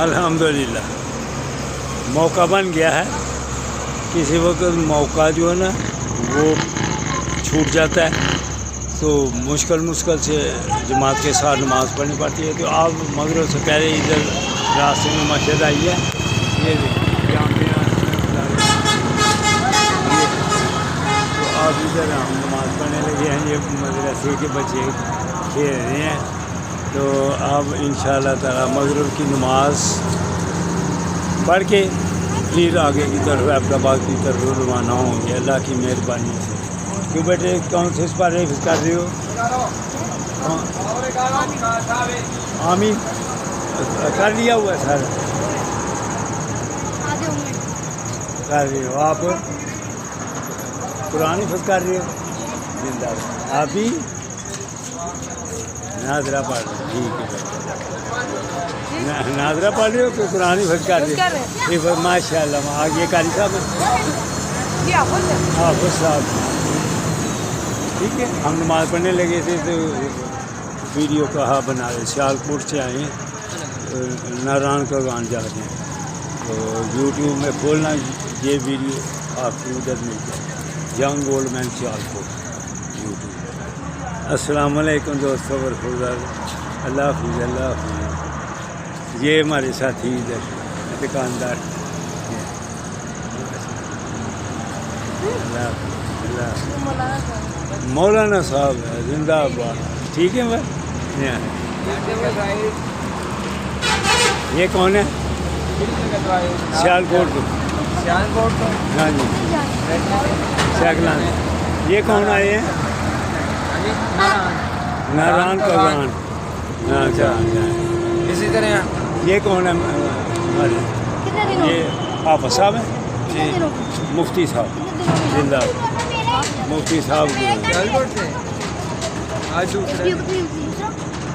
الحمدللہ موقع بن گیا ہے. کسی وقت موقع جو ہے نا وہ چھوٹ جاتا ہے تو مشکل سے جماعت کے ساتھ نماز پڑھنی پڑتی ہے. تو آپ مغرب سے پہلے ادھر راستے میں مسجد آئی ہے, یہ جامعہ تو آپ ادھر ہم نماز پڑھنے لگے ہیں. یہ مدرسے کے بچے کھیل رہے ہیں. تو اب انشاءاللہ تعالی مغرب کی نماز پڑھ کے پھر آگے کی طرف عبد آباد کی طرف روانہ ہوں گے اللہ کی مہربانی سے. کیوں بیٹے کون سے اس پر حفظ کر رہے ہو؟ آمین کر لیا ہوا ہے سر, کر رہے ہو آپ قرآن حفظ کر رہے ہو. زندہ آپ بھی ناظرہ پڑھ رہے ہو, ٹھیک ہے. ناظرہ پڑھ رہے ہو کہ قرآن حفظ کر رہے ہو؟ ماشاء اللہ. آگے قاری صاحب حافظ صاحب ٹھیک ہے. ہم نماز پڑھنے لگے تھے تو ویڈیو کہا بنا رہے, سیال کوٹ سے آئے ناران کا گان جا رہے ہیں. تو یوٹیوب میں کھولنا یہ ویڈیو آپ کو ادھر مل جائے, ینگ اولڈ مین سیال کوٹ یوٹیوب. السلام علیکم دوستوں, اللہ حافظ. اللہ حافظ. یہ ہمارے ساتھی ادھر دکاندار. اللہ مولانا صاحب ہے زندہ آباد. ٹھیک ہے بھائی. یہ کون ہے؟ سیال کوٹ. ہاں جی سیکلان. یہ کون آئے ہیں؟ ناران کا گان. اچھا اسی طرح یہ کون ہے ہمارے؟ یہ حافظ صاحب ہیں جی. مفتی صاحب زندہ. مفتی صاحب آج